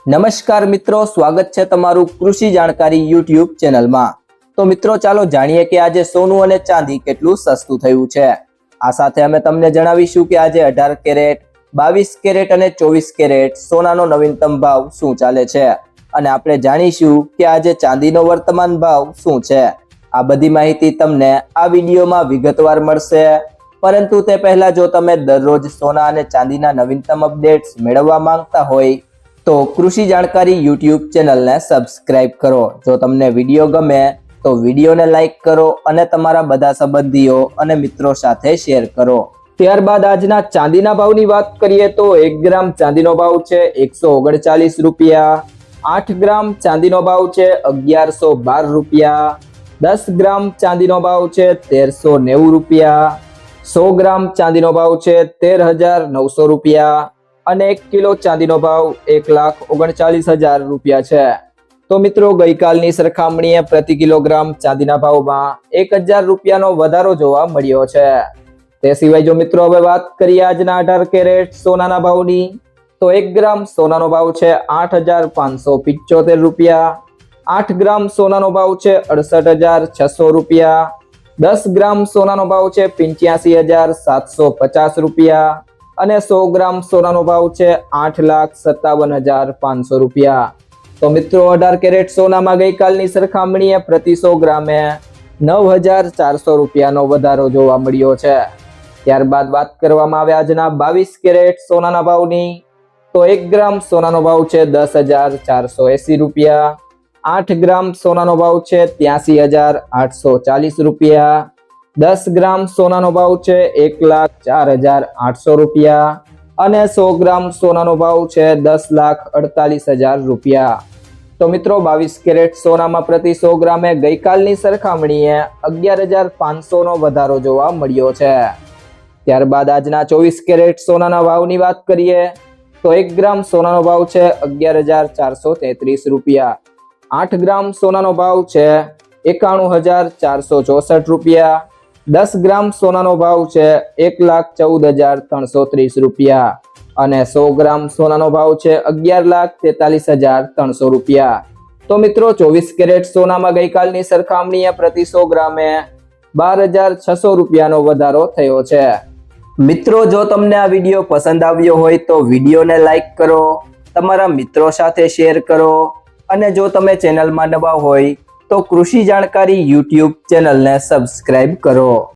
નમસ્કાર મિત્રો, સ્વાગત છે તમારું કૃષિ જાણકારી યુટ્યુબ ચેનલમાં। તો મિત્રો ચાલો જાણીએ કે આજે સોનું અને ચાંદી કેટલું સસ્તું થયું છે। આ સાથે અમે તમને જણાવીશું કે આજે 18 કેરેટ, 22 કેરેટ અને 24 કેરેટ સોનાનો નવીનતમ ભાવ શું ચાલે છે અને આપણે જાણીશું કે આજે ચાંદીનો વર્તમાન ભાવ શું છે। આ બધી માહિતી તમને આ વિડીયોમાં વિગતવાર મળશે, પરંતુ તે પહેલા જો તમે દરરોજ સોના અને ચાંદીના નવીનતમ અપડેટ્સ મેળવવા માંગતા હોય તો કૃષિ જાણકારી યુટ્યુબ ચેનલને સબસ્ક્રાઇબ કરો। જો તમને વિડીયો ગમે તો વિડીયોને લાઈક કરો અને તમારા બધા સંબંધીઓ અને મિત્રો સાથે શેર કરો। ત્યારબાદ આજના ચાંદીના ભાવની વાત કરીએ તો 1 ગ્રામ ચાંદીનો ભાવ છે 139 રૂપિયા, 8 ગ્રામ ચાંદીનો ભાવ છે 1112 રૂપિયા, 10 ગ્રામ ચાંદીનો ભાવ છે 1390 રૂપિયા, 100 ગ્રામ ચાંદીનો ભાવ છે 13900 રૂપિયા અને 1 કિલો ચાંદીનો ભાવ 1,39,000 રૂપિયા છે। તો મિત્રો ગઈકાલની સરખામણીએ પ્રતિ કિલોગ્રામ ચાંદીના ભાવમાં 1000 રૂપિયાનો વધારો જોવા મળ્યો છે। તે સિવાય જો મિત્રો હવે વાત કરીએ આજના 18 કેરેટ સોનાના ભાવની તો 1 ગ્રામ સોનાનો ભાવ છે 8,575 રૂપિયા, 8 ગ્રામ સોનાનો ભાવ છે 68,600 રૂપિયા, 10 ગ્રામ સોનાનો ભાવ છે 85,750 રૂપિયા અને 100 ગ્રામ સોનાનો ભાવ છે 8,57,500 રૂપિયા। તો મિત્રો 18 કેરેટ સોનામાં ગઈકાલની સરખામણીએ પ્રતિ 100 ગ્રામે 9,400 રૂપિયાનો વધારો જોવા મળ્યો છે। ત્યારબાદ વાત કરવામાં આવે આજના 22 કેરેટ સોનાના ભાવની તો 1 ગ્રામ સોનાનો ભાવ છે 10,480 રૂપિયા, 8 ગ્રામ સોનાનો ભાવ છે 83,840 રૂપિયા, 10 ગ્રામ સોનાનો ભાવ છે 1,04,800 રૂપિયા અને 100 ગ્રામ સોનાનો ભાવ છે 10,48,000 રૂપિયા। તો મિત્રો 22 કેરેટ સોનામાં પ્રતિ 100 ગ્રામે ગઈકાલની સરખામણીએ 11,500 નો વધારો જોવા મળ્યો છે। ત્યારબાદ આજના 24 કેરેટ સોનાના ભાવની વાત કરીએ તો 1 ગ્રામ સોનાનો ભાવ છે 11,433 રૂપિયા, 8 ગ્રામ સોનાનો ભાવ છે 91,464 રૂપિયા, 10 ગ્રામ સોનાનો ભાવ છે 1,14,330 રૂપિયા અને 100 ગ્રામ સોનાનો ભાવ છે 11,43,300 રૂપિયા। તો મિત્રો 24 કેરેટ સોનામાં ગઈકાલની સરખામણીએ પ્રતિ 100 ગ્રામે 12,600 રૂપિયાનો વધારો થયો છે। મિત્રો જો તમને આ વિડીયો પસંદ આવ્યો હોય તો વિડીયોને લાઈક કરો, તમારા મિત્રો સાથે શેર કરો અને જો તમે ચેનલમાં નવા હોય તો કૃષિ જાણકારી યુટ્યુબ ચેનલને સબસ્ક્રાઇબ કરો।